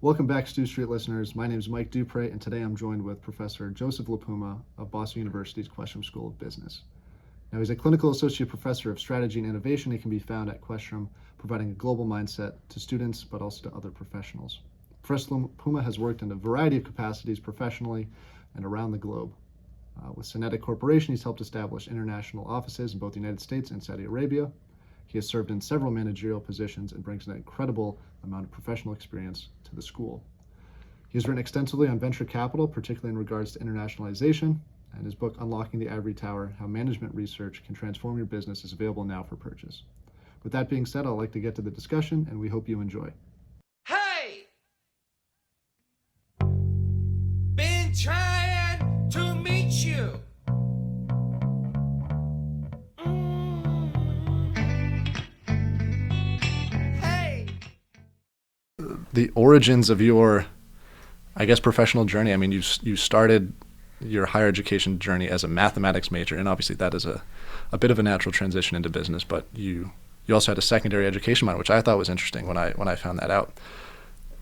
Welcome back, Stu Street listeners. My name is Mike Dupre, and today I'm joined with Professor Joseph LiPuma of Boston University's Questrom School of Business. Now, he's a clinical associate professor of strategy and innovation. He can be found at Questrom, providing a global mindset to students, but also to other professionals. Professor LiPuma has worked in a variety of capacities professionally and around the globe. With Synetics Corporation, he's helped establish international offices in both the United States and Saudi Arabia. He has served in several managerial positions and brings an incredible amount of professional experience to the school. He has written extensively on venture capital, particularly in regards to internationalization, and his book, Unlocking the Ivory Tower, How Management Research Can Transform Your Business, is available now for purchase. With that being said, I'd like to get to the discussion, and we hope you enjoy. Hey! Been trying to meet you. Hey! The origins of your, professional journey. I mean, you started your higher education journey as a mathematics major, and obviously that is a bit of a natural transition into business, but you also had a secondary education minor, which I thought was interesting when I found that out.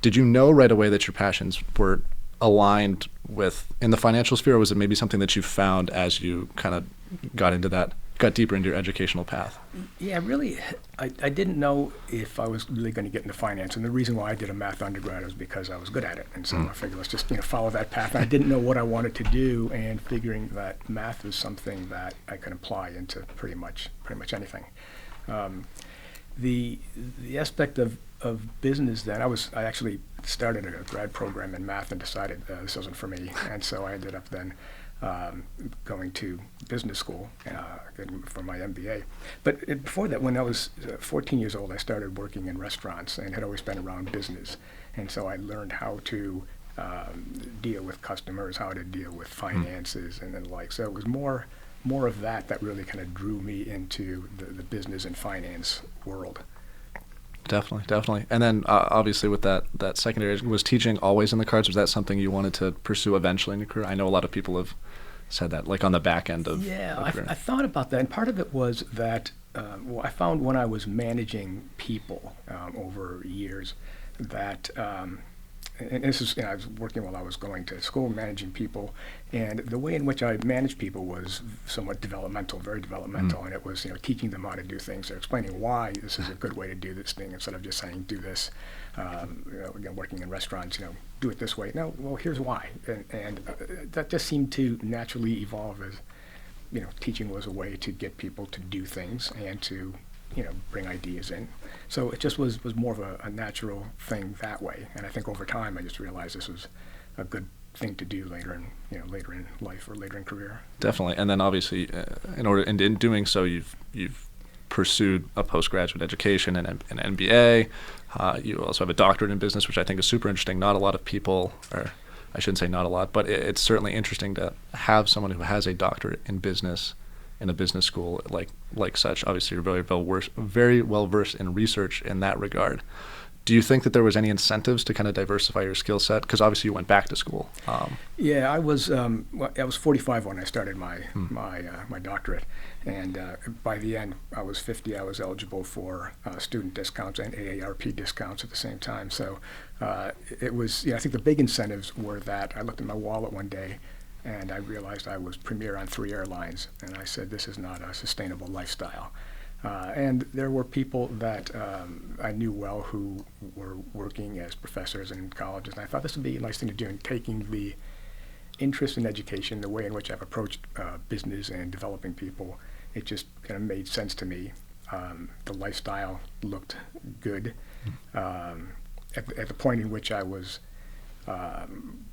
Did you know right away that your passions were aligned with in the financial sphere, or was it maybe something that you found as you kind of got deeper into your educational path? Yeah, really, I didn't know if I was really going to get into finance, and the reason why I did a math undergrad was because I was good at it, and so I figured let's just follow that path. And I didn't know what I wanted to do, and figuring that math was something that I could apply into pretty much anything. The aspect of business then, I actually started a grad program in math and decided this wasn't for me, and so I ended up then going to business school for my MBA. But before that, when I was 14 years old, I started working in restaurants and had always been around business. And so I learned how to deal with customers, how to deal with finances and the like. So it was more of that really kind of drew me into the business and finance world. Definitely. And then obviously with that secondary, was teaching always in the cards? Was that something you wanted to pursue eventually in your career? I know a lot of people have said that, like on the back end of I thought about that, and part of it was that I found when I was managing people over years that and this is, I was working while I was going to school, managing people, and the way in which I managed people was somewhat developmental, very developmental, and it was, teaching them how to do things, or explaining why this is a good way to do this thing, instead of just saying, do this, again, working in restaurants, do it this way. No, well, here's why, and that just seemed to naturally evolve as, teaching was a way to get people to do things and to bring ideas in. So it just was more of a natural thing that way. And I think over time I just realized this was a good thing to do later in life or later in career. Definitely. And then obviously in doing so, you've pursued a postgraduate education and an MBA. You also have a doctorate in business, which I think is super interesting. Not a lot of people, or I shouldn't say not a lot, but it's certainly interesting to have someone who has a doctorate in business in a business school like such. Obviously, you're very well versed in research in that regard. Do you think that there was any incentives to kind of diversify your skill set? Because obviously you went back to school. Yeah, I was 45 when I started my doctorate, and by the end I was 50. I was eligible for student discounts and AARP discounts at the same time. So it was. I think the big incentives were that I looked at my wallet one day, and I realized I was premier on 3 airlines, and I said, this is not a sustainable lifestyle. And there were people that I knew well who were working as professors in colleges, and I thought this would be a nice thing to do, and taking the interest in education, the way in which I've approached business and developing people, it just kind of made sense to me. The lifestyle looked good. At the point in which I was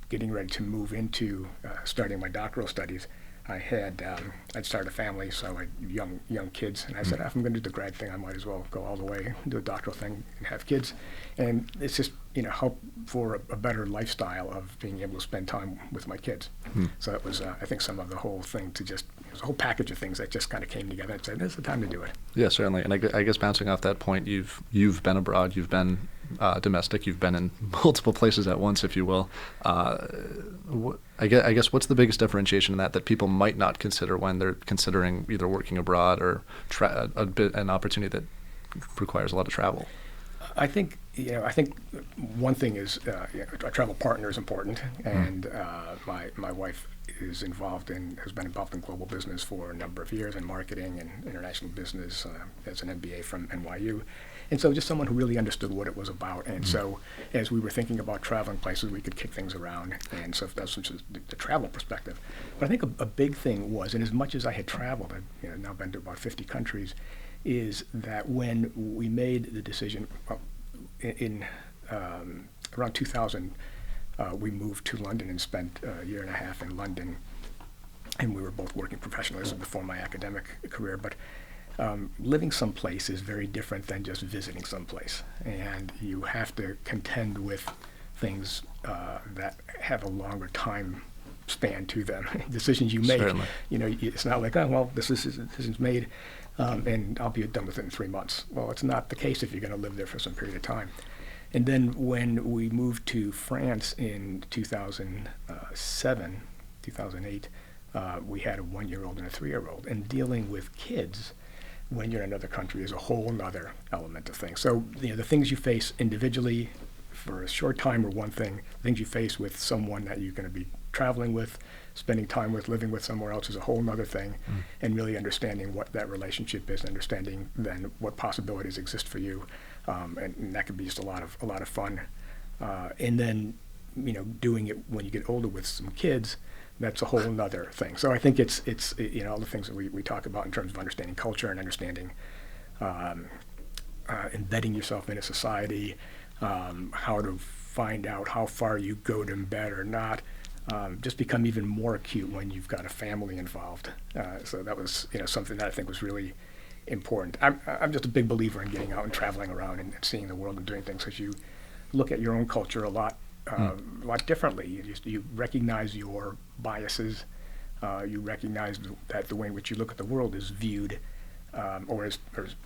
getting ready to move into starting my doctoral studies, I'd started a family, so I had young kids, and I said, if I'm going to do the grad thing, I might as well go all the way, do a doctoral thing, and have kids. And it's just, help for a better lifestyle of being able to spend time with my kids. So it was, I think, some of the whole thing it was a whole package of things that just kind of came together and said, this is the time to do it. Yeah, certainly. And I guess bouncing off that point, you've been abroad, you've been domestic, you've been in multiple places at once, if you will. I guess what's the biggest differentiation in that people might not consider when they're considering either working abroad or an opportunity that requires a lot of travel? I think one thing is a travel partner is important, and my wife has been involved in global business for a number of years in marketing and international business as an MBA from NYU. And so just someone who really understood what it was about. And so as we were thinking about traveling places, we could kick things around. And so that's just the travel perspective. But I think a big thing was, and as much as I had traveled, I've now been to about 50 countries, is that when we made the decision in around 2000, we moved to London and spent a year and a half in London. And we were both working professionally. This was before my academic career. But living someplace is very different than just visiting someplace, and you have to contend with things that have a longer time span to them. Decisions you make, Certainly. It's not like, oh well, this decision's made, and I'll be done with it in 3 months. Well, it's not the case if you're going to live there for some period of time. And then when we moved to France in 2007, 2008, we had a 1-year-old and a 3-year-old, and dealing with kids when you're in another country is a whole nother element of things. So the things you face individually for a short time are one thing. The things you face with someone that you're going to be traveling with, spending time with, living with somewhere else is a whole nother thing. And really understanding what that relationship is, and understanding then what possibilities exist for you, and that can be just a lot of fun. And then doing it when you get older with some kids, that's a whole nother thing. So I think it's all the things that we talk about in terms of understanding culture and understanding embedding yourself in a society, how to find out how far you go to embed or not, just become even more acute when you've got a family involved. So that was something that I think was really important. I'm just a big believer in getting out and traveling around and seeing the world and doing things, because you look at your own culture a lot differently. You recognize your biases. You recognize that the way in which you look at the world is viewed or is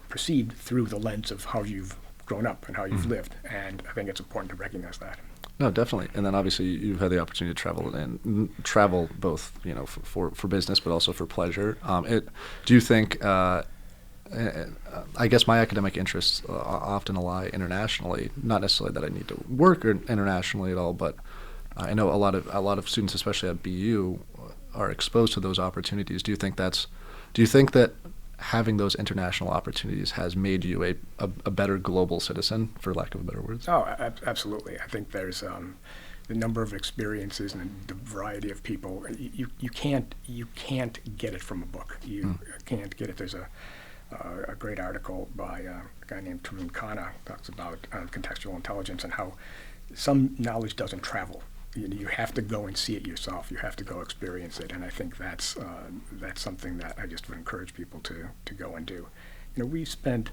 perceived through the lens of how you've grown up and how you've lived. And I think it's important to recognize that. No, definitely. And then obviously you've had the opportunity to travel both, for business, but also for pleasure. Do you think? I guess my academic interests often lie internationally. Not necessarily that I need to work internationally at all, but I know a lot of students, especially at BU, are exposed to those opportunities. Do you think that having those international opportunities has made you a better global citizen, for lack of a better words? Oh, absolutely. I think there's the number of experiences and the variety of people. You can't get it from a book. You can't get it. There's a great article by a guy named Tarun Khanna, talks about contextual intelligence and how some knowledge doesn't travel. You have to go and see it yourself. You have to go experience it, and I think that's something that I just would encourage people to go and do. We spent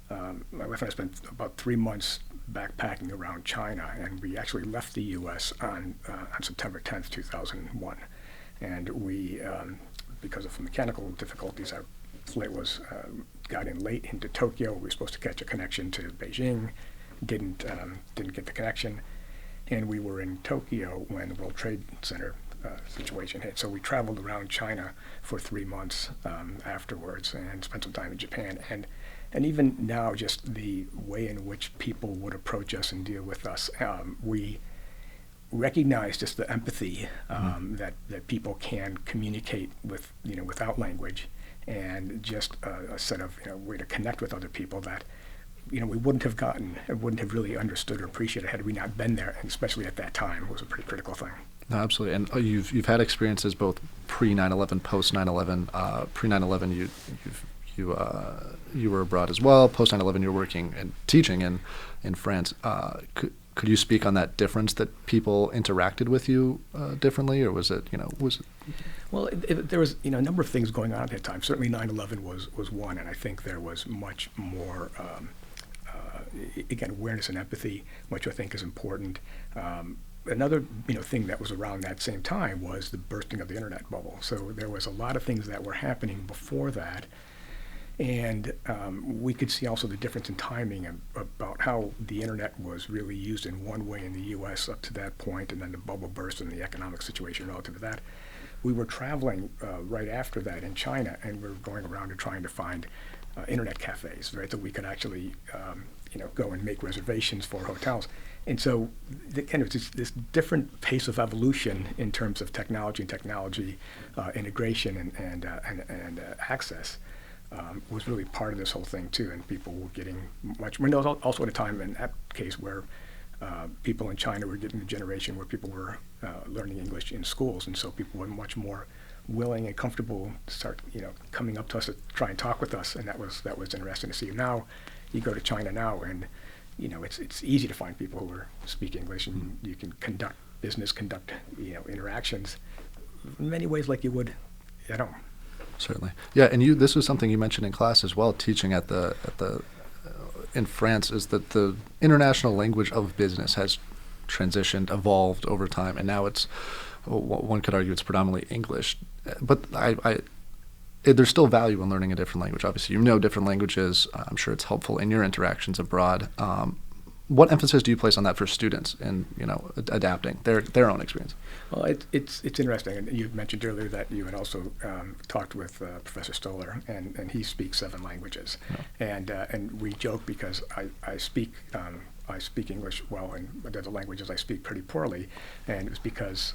my wife and I spent about 3 months backpacking around China, and we actually left the U.S. on September 10th, 2001, and we because of mechanical difficulties, our flight got in late into Tokyo. We were supposed to catch a connection to Beijing, didn't get the connection, and we were in Tokyo when the World Trade Center situation hit. So we traveled around China for 3 months afterwards, and spent some time in Japan. And even now, just the way in which people would approach us and deal with us, we recognize just the empathy that people can communicate with, without language, and just a set of way to connect with other people that we wouldn't have really understood or appreciated had we not been there, and especially at that time. It was a pretty critical thing. No, absolutely. And you've had experiences both pre 9/11, post 9/11. Pre 9/11, you were abroad as well. Post 9/11, you're working and teaching in France. Could you speak on that difference, that people interacted with you differently, or was it? Well, there was a number of things going on at that time. Certainly 9/11 was one, and I think there was much more again, awareness and empathy, which I think is important. Another thing that was around that same time was the bursting of the internet bubble. So there was a lot of things that were happening before that, and we could see also the difference in timing about how the internet was really used in one way in the U.S. up to that point, and then the bubble burst and the economic situation relative to that. We were traveling right after that in China, and we were going around and trying to find internet cafes, right, that we could actually go and make reservations for hotels. And so the kind of this different pace of evolution in terms of technology and technology integration and access was really part of this whole thing too. And people were getting much. I mean, there was also at a time in that case where people in China were getting the generation where people were learning English in schools, and so people were much more willing and comfortable to start, coming up to us to try and talk with us, and that was interesting to see. Now, you go to China now, and it's easy to find people who speak English, and you can conduct interactions in many ways like you would at home. Certainly, yeah. And this was something you mentioned in class as well, teaching at the in France, is that the international language of business has transitioned, evolved over time, and now it's, one could argue, it's predominantly English. But there's still value in learning a different language. Obviously, different languages. I'm sure it's helpful in your interactions abroad. What emphasis do you place on that for students in adapting their own experience? Well, it's interesting, and you mentioned earlier that you had also talked with Professor Stoller, and he speaks 7 languages, and we joke because I speak English well, and the other languages I speak pretty poorly, and it was because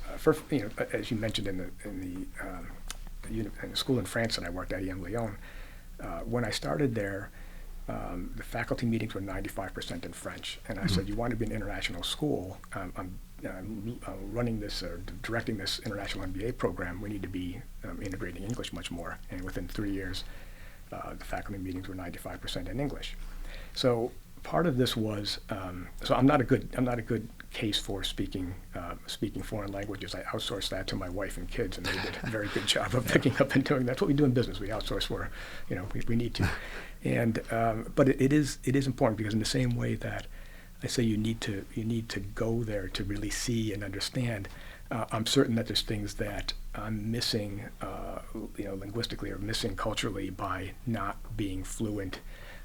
as you mentioned in the school in France that I worked at, EM Lyon, when I started there. The faculty meetings were 95% in French, and I said, "You want to be an international school? I'm running this or directing this international MBA program. We need to be integrating English much more." And within 3 years, the faculty meetings were 95% in English. So part of this was so I'm not a good case for speaking foreign languages. I outsourced that to my wife and kids, and they did a very good job of picking up and doing. That's what we do in business. We outsource where we need to. And but it is important, because in the same way that I say you need to go there to really see and understand, I'm certain that there's things that I'm missing, linguistically, or missing culturally by not being fluent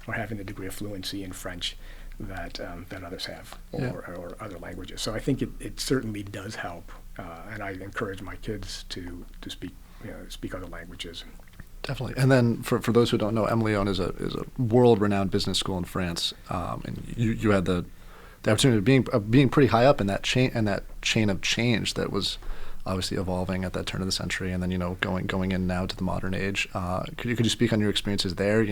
or having the degree of fluency in French that others have, or other languages. So I think it certainly does help, and I encourage my kids to speak other languages. Definitely. And then for those who don't know, M. Lyon is a world-renowned business school in France, and you had the opportunity of being pretty high up in that chain of change that was obviously evolving at that turn of the century, and then going in now to the modern age. Could you speak on your experiences there?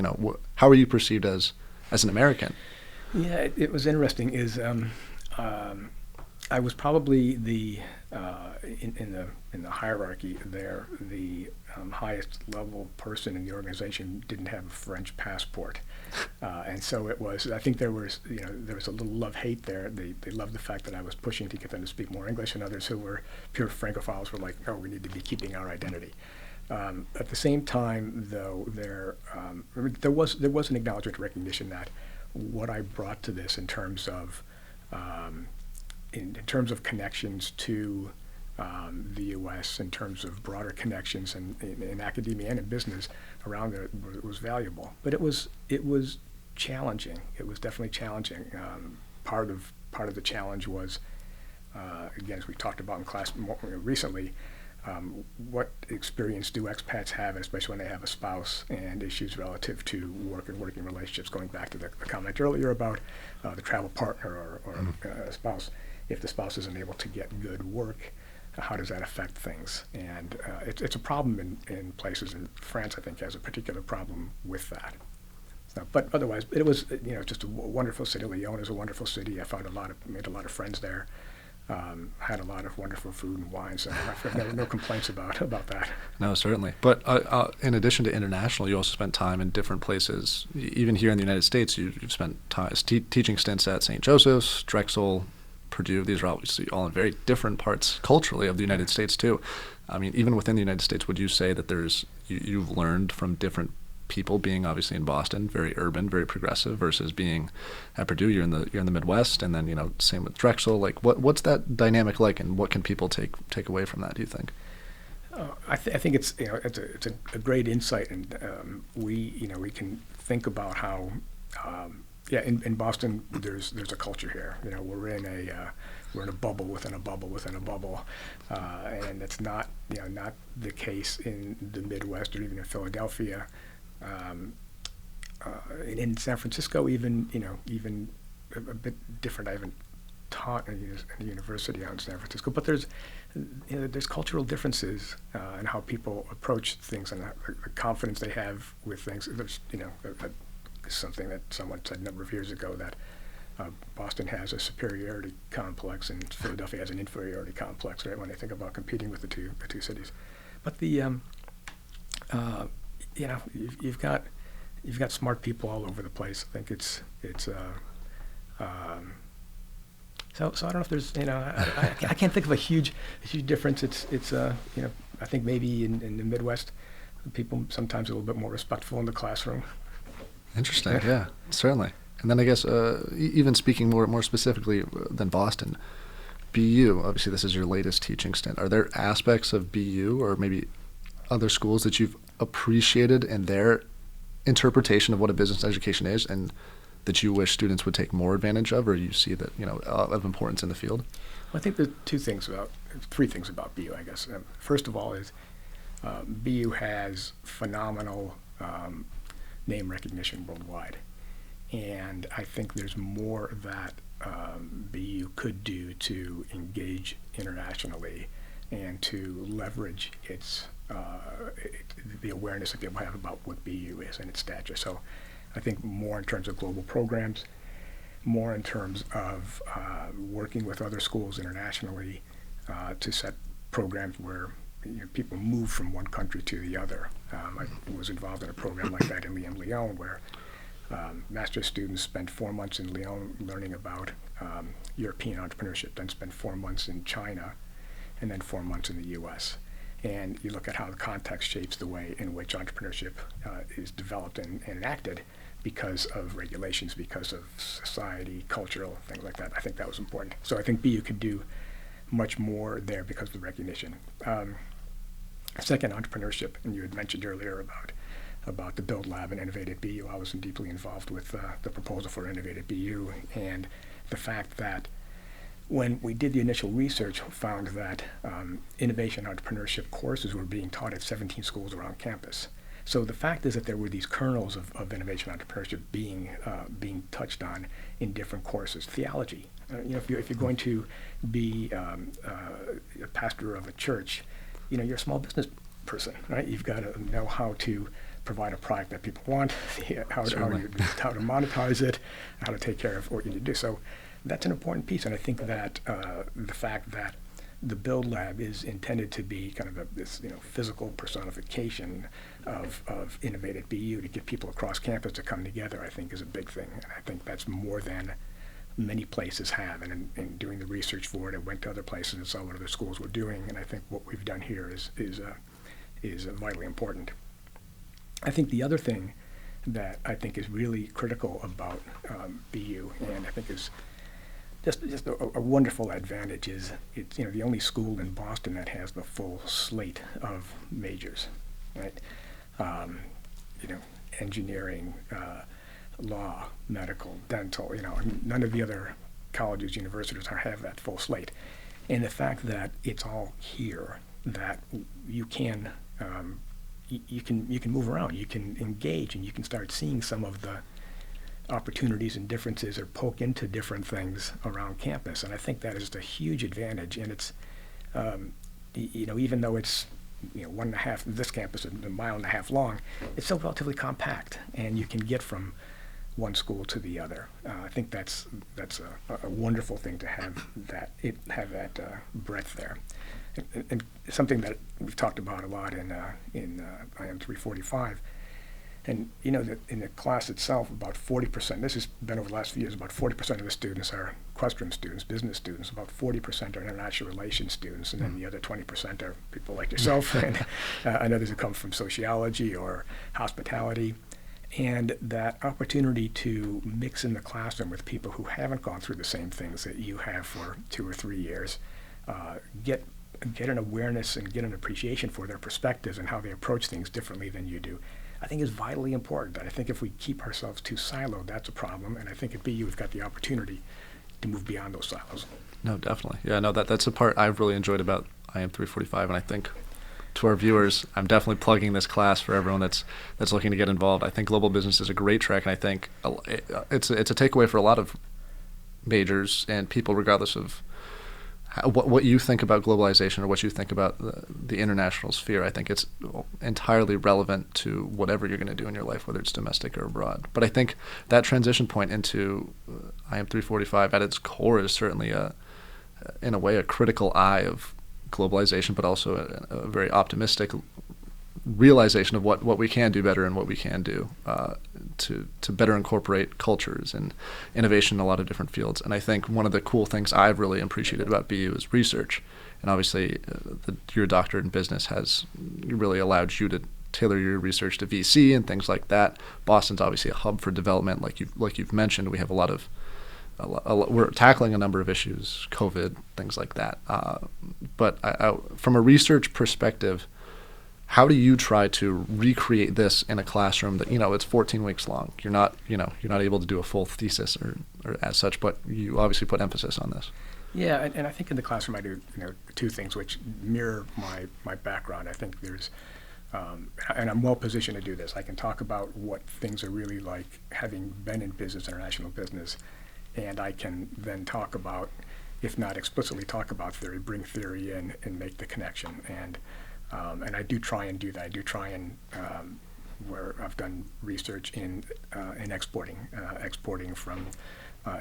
How were you perceived as an American? Yeah, it was interesting. I was probably in the hierarchy there, the highest level person in the organization didn't have a French passport, and so it was. I think there was a little love-hate there. They loved the fact that I was pushing to get them to speak more English, and others who were pure Francophiles were like, "Oh, we need to be keeping our identity." At the same time, though, there was an acknowledgement, recognition that what I brought to this in terms of connections to the U.S., in terms of broader connections in academia and in business around it, was valuable. But it was challenging. It was definitely challenging. Part of the challenge was, again, as we talked about in class recently, what experience do expats have, especially when they have a spouse, and issues relative to work and working relationships, going back to the comment earlier about the travel partner or a spouse. If the spouse isn't able to get good work, how does that affect things? And it's a problem in places. In France, I think, has a particular problem with that. So, but otherwise, it was just a wonderful city. Lyon is a wonderful city. I made a lot of friends there. Had a lot of wonderful food and wine, so I've no complaints about that. No, certainly. But in addition to international, you also spent time in different places. Even here in the United States, you've spent time teaching stints at St. Joseph's, Drexel, Purdue. These are obviously all in very different parts culturally of the United States too. I mean, even within the United States, would you say that you've learned from different people, being obviously in Boston, very urban, very progressive, versus being at Purdue, you're in the Midwest, and then same with Drexel. Like, what's that dynamic like, and what can people take away from that, do you think? I think it's a great insight, and we can think about how in Boston there's a culture here. We're in a bubble within a bubble within a bubble, and it's not not the case in the Midwest or even in Philadelphia. in San Francisco, even a bit different. I haven't taught at a university out in San Francisco, but there's cultural differences in how people approach things and the confidence they have with things. There's something that someone said a number of years ago, that Boston has a superiority complex and Philadelphia has an inferiority complex, right? When they think about competing with the two cities, but you've got smart people all over the place. I think it's so I don't know if there's I can't think of a huge difference. It's I think maybe in the Midwest, people sometimes a little bit more respectful in the classroom. Interesting. Yeah, certainly. And then I guess even speaking more specifically than Boston, BU. Obviously, this is your latest teaching stint. Are there aspects of BU or maybe other schools that you've appreciated in their interpretation of what a business education is, and that you wish students would take more advantage of, or you see that of importance in the field? Well, I think there's three things about BU, I guess. First of all is BU has phenomenal name recognition worldwide, and I think there's more that BU could do to engage internationally and to leverage the awareness that people have about what BU is and its stature. So I think more in terms of global programs, more in terms of working with other schools internationally to set programs where people move from one country to the other. I was involved in a program like that in Lyon, where master's students spent 4 months in Lyon learning about European entrepreneurship, then spent 4 months in China, and then 4 months in the U.S. And you look at how the context shapes the way in which entrepreneurship is developed and enacted because of regulations, because of society, cultural, things like that. I think that was important. So I think BU could do much more there because of the recognition. Second, entrepreneurship, and you had mentioned earlier about the Build Lab and Innovative BU. I was deeply involved with the proposal for Innovative BU, and the fact that when we did the initial research, found that innovation entrepreneurship courses were being taught at 17 schools around campus. So the fact is that there were these kernels of innovation entrepreneurship being touched on in different courses. Theology, if you're going to be a pastor of a church, you're a small business person, right? You've got to know how to provide a product that people want, how to monetize it, how to take care of what you need to do. So that's an important piece, and I think that the fact that the Build Lab is intended to be kind of this physical personification of Innovative BU to get people across campus to come together, I think is a big thing, and I think that's more than many places have. And in doing the research for it, I went to other places and saw what other schools were doing, and I think what we've done here is vitally important. I think the other thing that I think is really critical about BU, and I think is just a wonderful advantage, is it's the only school in Boston that has the full slate of majors, right? Engineering, law, medical, dental. None of the other colleges, universities have that full slate, and the fact that it's all here, that you can move around, you can engage, and you can start seeing some of the opportunities and differences, or poke into different things around campus. And I think that is a huge advantage. And it's even though it's 1.5, this campus is 1.5 miles long, it's still relatively compact, and you can get from one school to the other. I think that's a wonderful thing to have that breadth there. And something that we've talked about a lot in IM 345. And that in the class itself, about 40%, this has been over the last few years, about 40% of the students are Questrom students, business students, about 40% are international relations students, and then the other 20% are people like yourself and others who come from sociology or hospitality. And that opportunity to mix in the classroom with people who haven't gone through the same things that you have for 2 or 3 years, get an awareness and get an appreciation for their perspectives and how they approach things differently than you do, I think is vitally important. I think if we keep ourselves too siloed, that's a problem. And I think at BU we've got the opportunity to move beyond those silos. No, definitely. Yeah, no, that's the part I've really enjoyed about IM 345, and I think to our viewers, I'm definitely plugging this class for everyone that's looking to get involved. I think global business is a great track, and I think it's a takeaway for a lot of majors and people, regardless of what you think about globalization or what you think about the international sphere. I think it's entirely relevant to whatever you're going to do in your life, whether it's domestic or abroad. But I think that transition point into IM 345 at its core is certainly in a way, a critical eye of globalization, but also a very optimistic realization of what we can do better and what we can do to better incorporate cultures and innovation in a lot of different fields. And I think one of the cool things I've really appreciated about BU is research. And obviously, your doctorate in business has really allowed you to tailor your research to VC and things like that. Boston's obviously a hub for development, like you've mentioned. We have we're tackling a number of issues, COVID, things like that. But from a research perspective, how do you try to recreate this in a classroom that, it's 14 weeks long? You're not able to do a full thesis or as such, but you obviously put emphasis on this. Yeah, and I think in the classroom I do two things which mirror my background. I think there's, and I'm well positioned to do this. I can talk about what things are really like having been in business, international business, and I can then talk about, if not explicitly talk about theory, bring theory in and make the connection. And I do try and do that. I do try and where I've done research in exporting from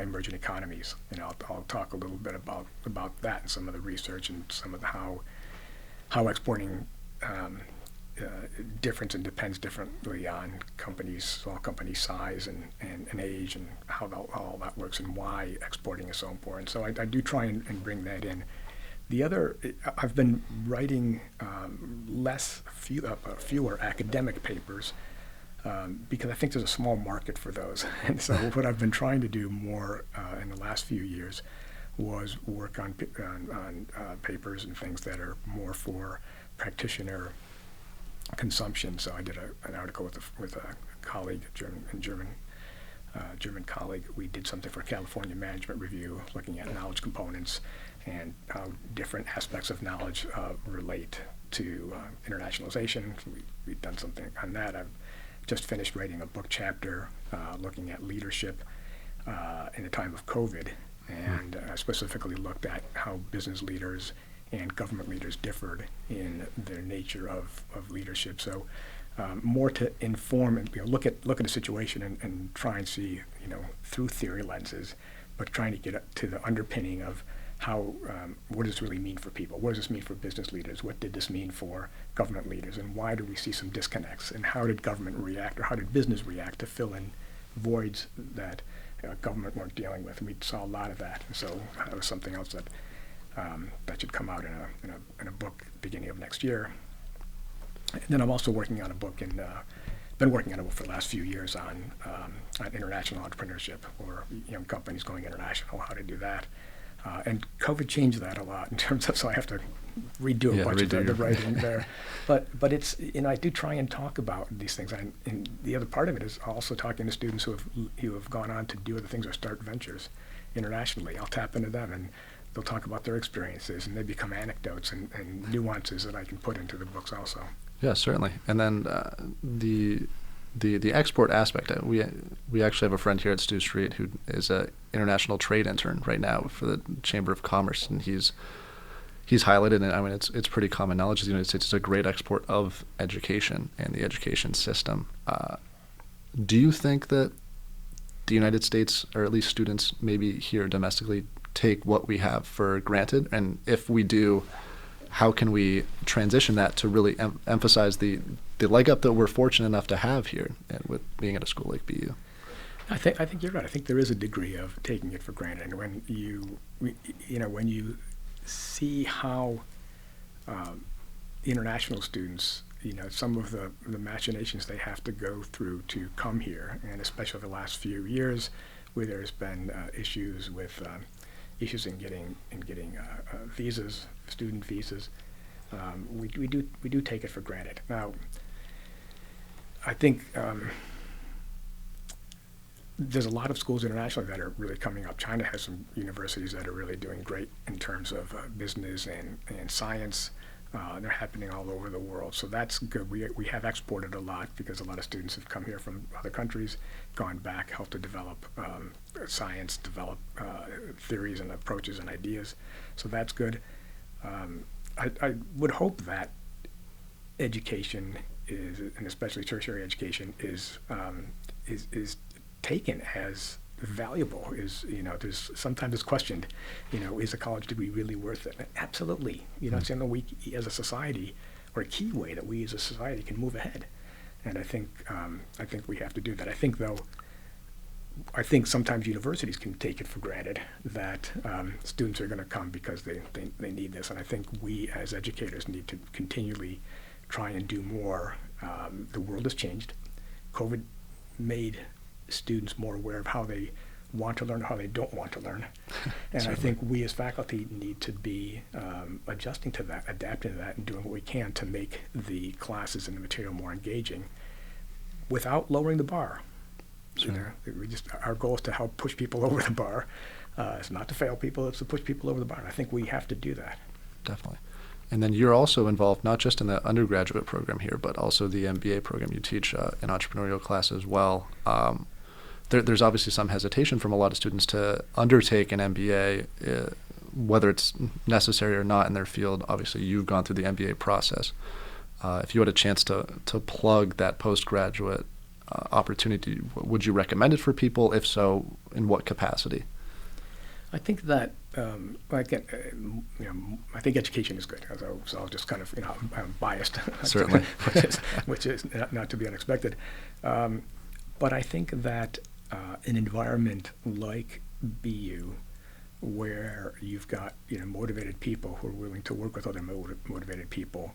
emerging economies, and I'll talk a little bit about that and some of the research and some of how exporting difference and depends differently on small companies' size and age, and how all that works and why exporting is so important. So I do try and bring that in. The other, I've been writing fewer academic papers because I think there's a small market for those. And so what I've been trying to do more in the last few years was work on papers and things that are more for practitioner consumption. So I did an article with a colleague, German colleague. We did something for California Management Review, looking at knowledge components and how different aspects of knowledge relate to internationalization. We've done something on that. I've just finished writing a book chapter looking at leadership in the time of COVID, and specifically looked at how business leaders and government leaders differed in their nature of leadership. So more to inform and look at a situation and try and see through theory lenses, but trying to get to the underpinning of how what does this really mean for people? What does this mean for business leaders? What did this mean for government leaders? And why do we see some disconnects? And how did government react, or how did business react to fill in voids that government weren't dealing with? And we saw a lot of that. And so that was something else that should come out in a book beginning of next year. And then I'm also working on a book been working on it for the last few years on international entrepreneurship, or young companies going international, how to do that. And COVID changed that a lot in terms of, so I have to redo a bunch of the writing there. But it's, I do try and talk about these things. And the other part of it is also talking to students who have gone on to do other things or start ventures internationally. I'll tap into them, and they'll talk about their experiences, and they become anecdotes and nuances that I can put into the books also. Yeah, certainly. And then the export aspect, we actually have a friend here at STU Street who is an international trade intern right now for the Chamber of Commerce, and he's highlighted, and I mean it's pretty common knowledge the United States is a great export of education and the education system. Do you think that the United States, or at least students maybe here domestically, take what we have for granted? And if we do, how can we transition that to really emphasize the leg up that we're fortunate enough to have here with being at a school like BU? I think you're right. I think there is a degree of taking it for granted. And when you see how international students, some of the machinations they have to go through to come here, and especially the last few years, where there's been issues in getting visas, student visas, we do take it for granted. Now, I think there's a lot of schools internationally that are really coming up. China has some universities that are really doing great in terms of business and science. They're happening all over the world. So that's good. We have exported a lot because a lot of students have come here from other countries, gone back, helped to develop science, develop theories and approaches and ideas. So that's good. I would hope that education is, and especially tertiary education, is taken as valuable. There's sometimes it's questioned, is a college degree really worth it? Absolutely. It's in the we as a society, or a key way that we as a society can move ahead. And I think we have to do that. I think sometimes universities can take it for granted that students are going to come because they need this. And I think we as educators need to continually try and do more. The world has changed. COVID made students more aware of how they want to learn, how they don't want to learn. And I think we as faculty need to be adjusting to that, adapting to that, and doing what we can to make the classes and the material more engaging without lowering the bar. Sure. Our goal is to help push people over the bar. It's not to fail people, it's to push people over the bar. And I think we have to do that. Definitely. And then you're also involved not just in the undergraduate program here, but also the MBA program. You teach an entrepreneurial class as well. There's obviously some hesitation from a lot of students to undertake an MBA, whether it's necessary or not in their field. Obviously, you've gone through the MBA process. If you had a chance to plug that postgraduate opportunity, would you recommend it for people? If so, in what capacity? I think that I think education is good. So I'll just kind of I'm biased, Certainly, which is not to be unexpected. But I think that an environment like BU, where you've got motivated people who are willing to work with other motivated people,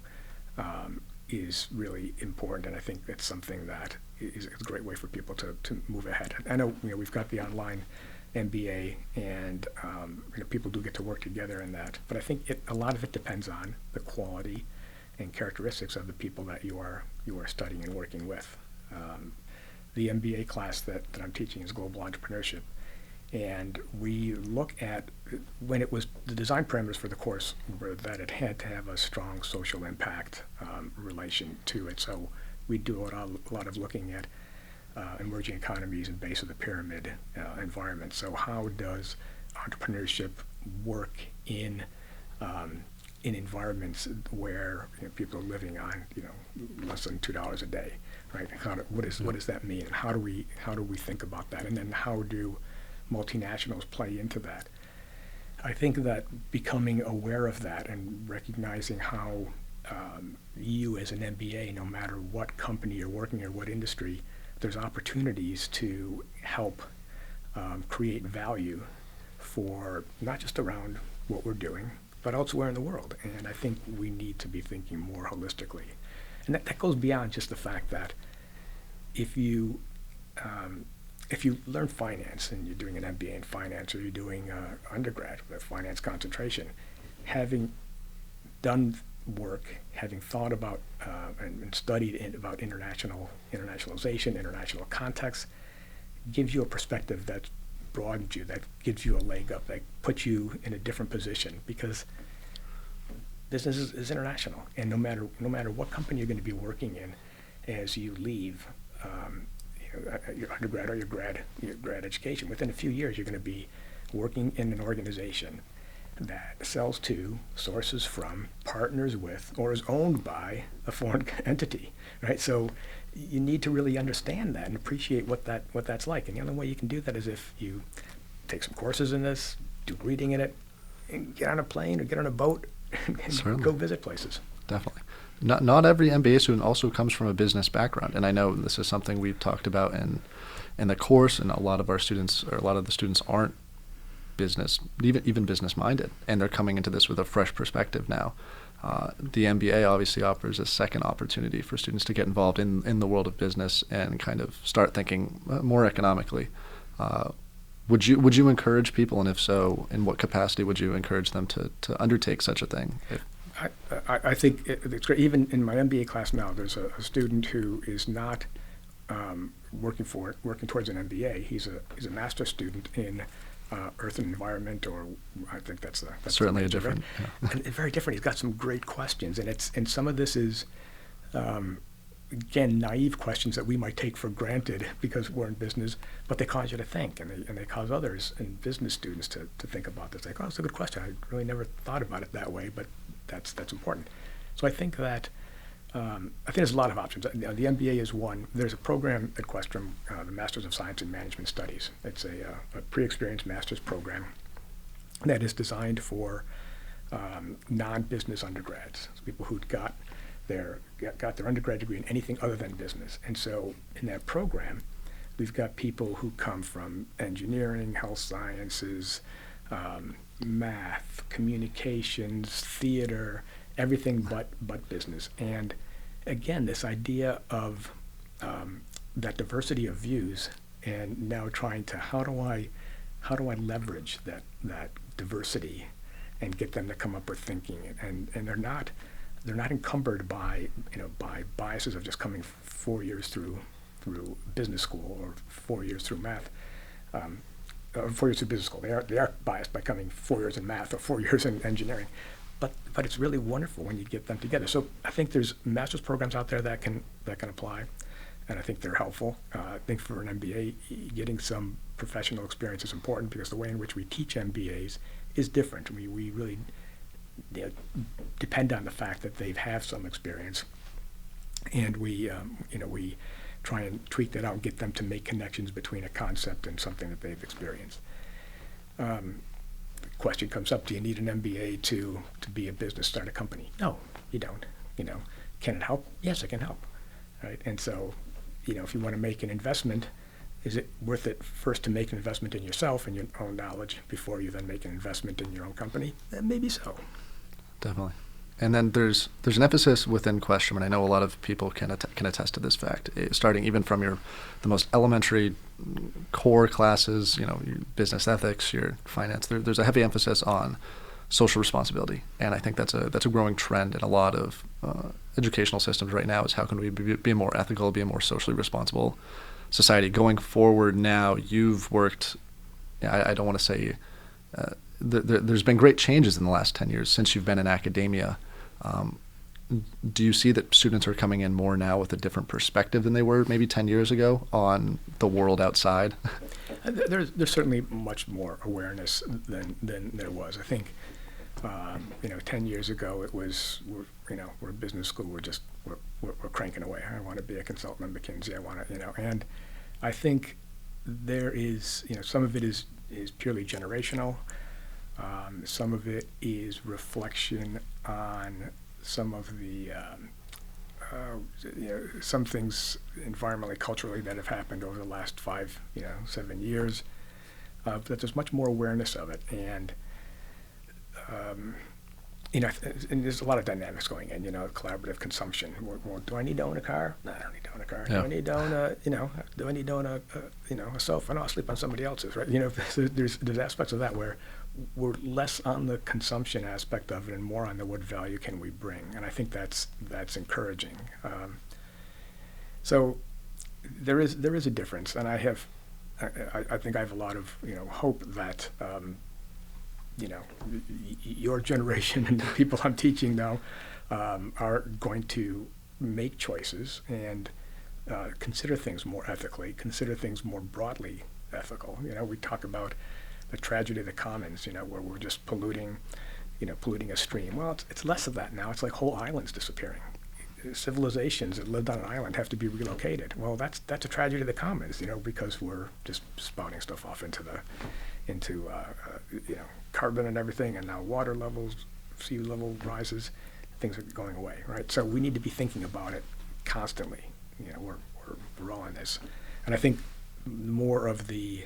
is really important. And I think that's something that is a great way for people to move ahead. I know we've got the online MBA, and people do get to work together in that. But I think a lot of it depends on the quality and characteristics of the people that you are studying and working with. The MBA class that I'm teaching is global entrepreneurship, and we look at when it was the design parameters for the course were that it had to have a strong social impact relation to it. So we do a lot of looking at emerging economies and base of the pyramid environment. So how does entrepreneurship work in environments where people are living on less than $2 a day, right? What does that mean, and how do we think about that, and then how do multinationals play into that? I think that becoming aware of that and recognizing how you as an MBA, no matter what company you're working in, what industry, there's opportunities to help create value for not just around what we're doing, but elsewhere in the world. And I think we need to be thinking more holistically. And that goes beyond just the fact that if you learn finance and you're doing an MBA in finance, or you're doing undergrad with a finance concentration, having done work, having thought about and studied about internationalization, international context, gives you a perspective that broadens you, that gives you a leg up, that puts you in a different position, because business is international, and no matter what company you're going to be working in as you leave your undergrad or your grad education, within a few years you're going to be working in an organization that sells to, sources from, partners with, or is owned by a foreign entity, right? So you need to really understand that and appreciate what that's like. And the only way you can do that is if you take some courses in this, do reading in it, and get on a plane or get on a boat and go visit places. Definitely. Not every MBA student also comes from a business background, and I know this is something we've talked about in the course, and a lot of the students aren't even business minded, and they're coming into this with a fresh perspective now. The MBA obviously offers a second opportunity for students to get involved in the world of business and kind of start thinking more economically. Would you encourage people, and if so, in what capacity would you encourage them to undertake such a thing? I think it's great. Even in my MBA class now, there's a student who is not working towards an MBA. He's a master's student in Earth and Environment, or I think that's certainly the a major, different. right? And very different. He's got some great questions, and some of this is, again, naive questions that we might take for granted because we're in business, but they cause you to think, and they cause others and business students to think about this. Like, oh, that's a good question. I really never thought about it that way, but that's important. So I think that. I think there's a lot of options. The MBA is one. There's a program at Questrom, the Masters of Science in Management Studies. It's a pre-experienced master's program that is designed for non-business undergrads, so people who got their undergrad degree in anything other than business. And so in that program, we've got people who come from engineering, health sciences, math, communications, theater, everything but business. And again, this idea of that diversity of views, and now trying to how do I leverage that diversity and get them to come up with thinking, and they're not encumbered by biases of just coming 4 years through business school or 4 years through math. 4 years through business school. They are biased by coming 4 years in math or 4 years in engineering. But it's really wonderful when you get them together. So I think there's master's programs out there that can apply, and I think they're helpful. I think for an MBA, getting some professional experience is important because the way in which we teach MBAs is different. We really depend on the fact that they have some experience, and we try and tweak that out and get them to make connections between a concept and something that they've experienced. Question comes up: do you need an MBA to be a business, start a company? No, you don't. Can it help? Yes, it can help. Right? And so, if you want to make an investment, is it worth it first to make an investment in yourself and your own knowledge before you then make an investment in your own company? Maybe so. Definitely. And then there's an emphasis within Questrom, and I know a lot of people can attest to this fact, starting even from the most elementary core classes, your business ethics, your finance. There's a heavy emphasis on social responsibility, and I think that's a growing trend in a lot of educational systems right now. Is how can we be a more ethical, be a more socially responsible society going forward? Now you've worked. I don't want to say. There's been great changes in the last 10 years since you've been in academia. Do you see that students are coming in more now with a different perspective than they were maybe 10 years ago on the world outside? There's certainly much more awareness than there was. I think 10 years ago it was we're a business school, we're cranking away. I want to be a consultant at McKinsey. I want to and I think there is some of it is purely generational. Some of it is reflection on some of the some things environmentally, culturally that have happened over the last 7 years. But there's much more awareness of it, and and there's a lot of dynamics going in. Collaborative consumption. Well, do I need to own a car? No, I don't need to own a car. Yeah. Do I need to own do I need to own a sofa? No, I'll sleep on somebody else's. Right? There's aspects of that where we're less on the consumption aspect of it and more on the what value can we bring, and I think that's encouraging. So there is a difference, and I think I have a lot of hope that your generation and the people I'm teaching now are going to make choices and consider things more ethically, consider things more broadly ethical. We talk about the tragedy of the commons, where we're just polluting a stream. Well, it's less of that now. It's like whole islands disappearing. Civilizations that lived on an island have to be relocated. Well, that's a tragedy of the commons, because we're just spouting stuff off into carbon and everything, and now water levels, sea level rises, things are going away, right? So we need to be thinking about it constantly. We're all in this, and I think more of the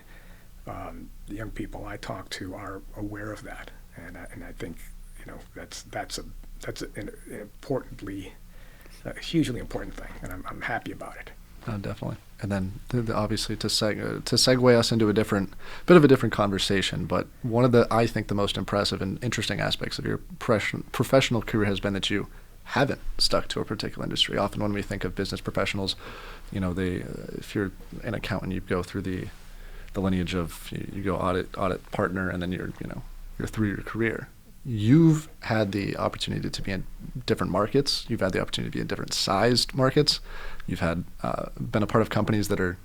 young people I talk to are aware of that, and I think that's an importantly, a hugely important thing, and I'm happy about it. Definitely. And then obviously to segue us into a bit of a different conversation, but one of I think the most impressive and interesting aspects of your professional career has been that you haven't stuck to a particular industry. Often when we think of business professionals, if you're an accountant, you go through the the lineage of you go audit partner, and then you're through your career. You've had the opportunity to be in different markets. You've had the opportunity to be in different sized markets. You've had been a part of companies that are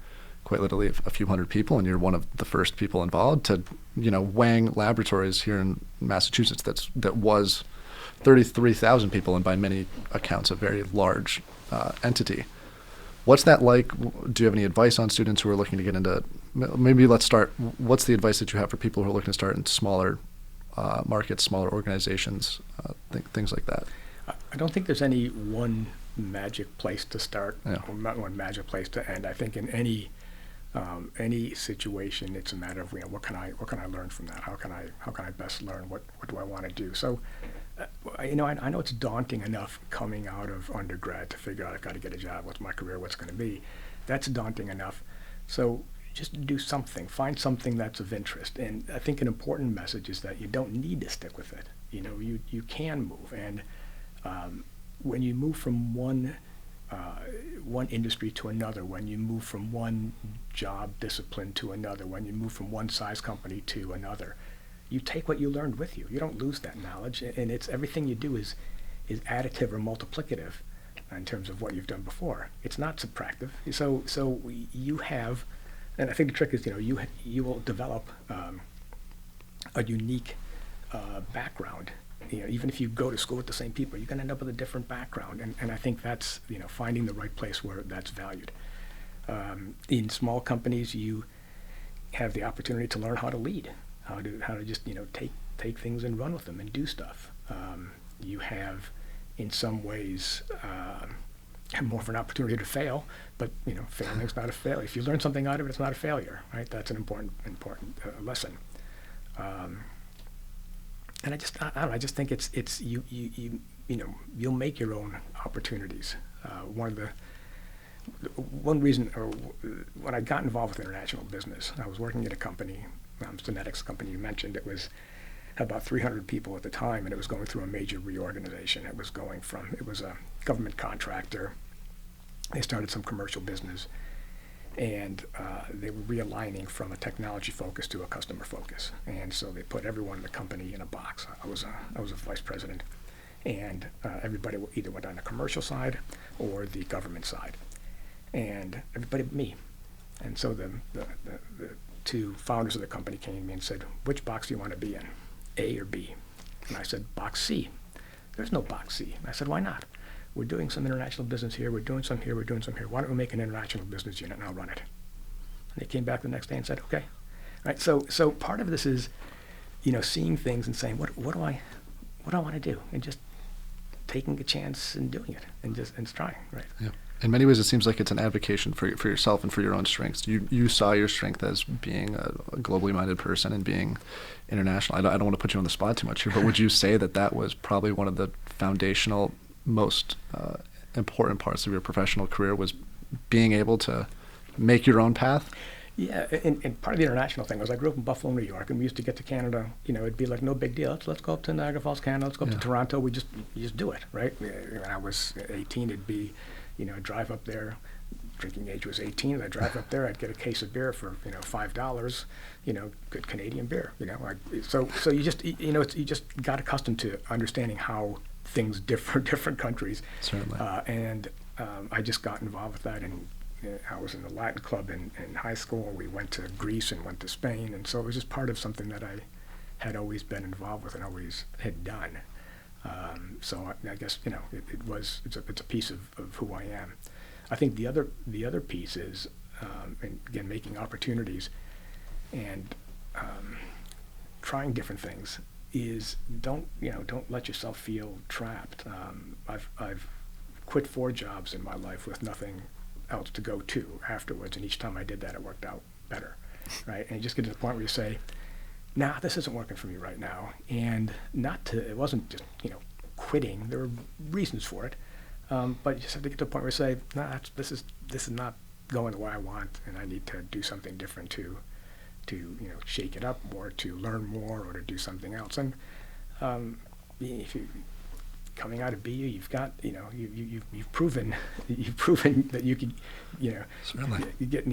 quite literally a few hundred people, and you're one of the first people involved to, Wang Laboratories here in Massachusetts. That was 33,000 people, and by many accounts, a very large entity. What's that like? Do you have any advice on students who are looking to get into? Maybe let's start. What's the advice that you have for people who are looking to start in smaller markets, smaller organizations, things like that? I don't think there's any one magic place to start, or not one magic place to end. I think in any situation, it's a matter of what can I learn from that? How can I best learn? What do I want to do? So, I know it's daunting enough coming out of undergrad to figure out I've got to get a job. What's my career? What's going to be? That's daunting enough. So just do something. Find something that's of interest. And I think an important message is that you don't need to stick with it. You can move. And when you move from one industry to another, when you move from one job discipline to another, when you move from one size company to another, you take what you learned with you. You don't lose that knowledge, and it's everything you do is additive or multiplicative in terms of what you've done before. It's not subtractive. So you have, and I think the trick is you will develop a unique background. Even if you go to school with the same people, you're going to end up with a different background, and I think that's finding the right place where that's valued. In small companies, you have the opportunity to learn how to lead, how to just take things and run with them and do stuff. You have, in some ways, more of an opportunity to fail, but failing is not a failure. If you learn something out of it, it's not a failure, right? That's an important lesson. And I don't know. I just think it's you'll make your own opportunities. One reason, or when I got involved with international business, I was working at a company, Synetics company you mentioned. It was about 300 people at the time, and it was going through a major reorganization. It was a government contractor. They started some commercial business, and they were realigning from a technology focus to a customer focus. And so they put everyone in the company in a box. I was a vice president, and everybody either went on the commercial side or the government side, and everybody but me. And so the two founders of the company came to me and said, "Which box do you want to be in, A or B?" And I said, "Box C." "There's no box C." And I said, "Why not? We're doing some international business here. We're doing some here. We're doing some here. Why don't we make an international business unit and I'll run it?" And they came back the next day and said, "Okay." Right. So part of this is, seeing things and saying, what do I want to do, and just taking a chance and doing it and trying. Right. Yeah. In many ways, it seems like it's an advocation for yourself and for your own strengths. You saw your strength as being a globally minded person and being international. I don't want to put you on the spot too much here, but would you say that was probably one of the foundational, most important parts of your professional career, was being able to make your own path? Yeah, and part of the international thing was I grew up in Buffalo, New York, and we used to get to Canada. It'd be like no big deal. Let's go up to Niagara Falls, Canada. Let's go up to Toronto. You just do it, right? When I was 18, it'd be, I'd drive up there. Drinking age was 18. I'd drive up there. I'd get a case of beer for $5. Good Canadian beer. So you just you just got accustomed to understanding how things differ different countries. Certainly. And I just got involved with that, and I was in the Latin club in high school. We went to Greece and went to Spain, and so it was just part of something that I had always been involved with and always had done. So I guess it's a piece of who I am. I think the other piece is, and again, making opportunities and trying different things. Is don't let yourself feel trapped. I've quit 4 jobs in my life with nothing else to go to afterwards, and each time I did that, it worked out better, right? And you just get to the point where you say, "Nah, this isn't working for me right now," and it wasn't just quitting. There were reasons for it, but you just have to get to the point where you say, "Nah, this is not going the way I want, and I need to do something different to shake it up, or to learn more, or to do something else." And coming out of BU, you've got, you've proven that you can, Certainly. you get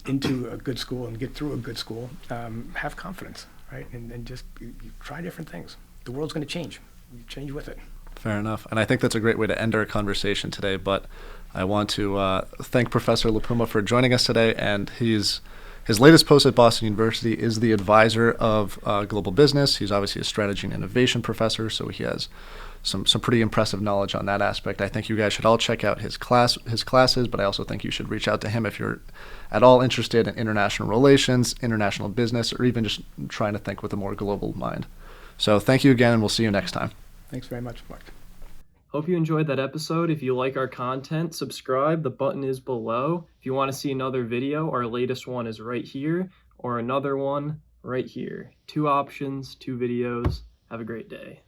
into a good school and get through a good school. Have confidence, right? And just you try different things. The world's going to change. You change with it. Fair enough. And I think that's a great way to end our conversation today. But I want to thank Professor LiPuma for joining us today. And his latest post at Boston University is the advisor of global business. He's obviously a strategy and innovation professor, so he has some pretty impressive knowledge on that aspect. I think you guys should all check out his classes, but I also think you should reach out to him if you're at all interested in international relations, international business, or even just trying to think with a more global mind. So thank you again, and we'll see you next time. Thanks very much, Mark. Hope you enjoyed that episode. If you like our content, subscribe. The button is below. If you want to see another video, our latest one is right here, or another one right here. 2 options, 2 videos. Have a great day.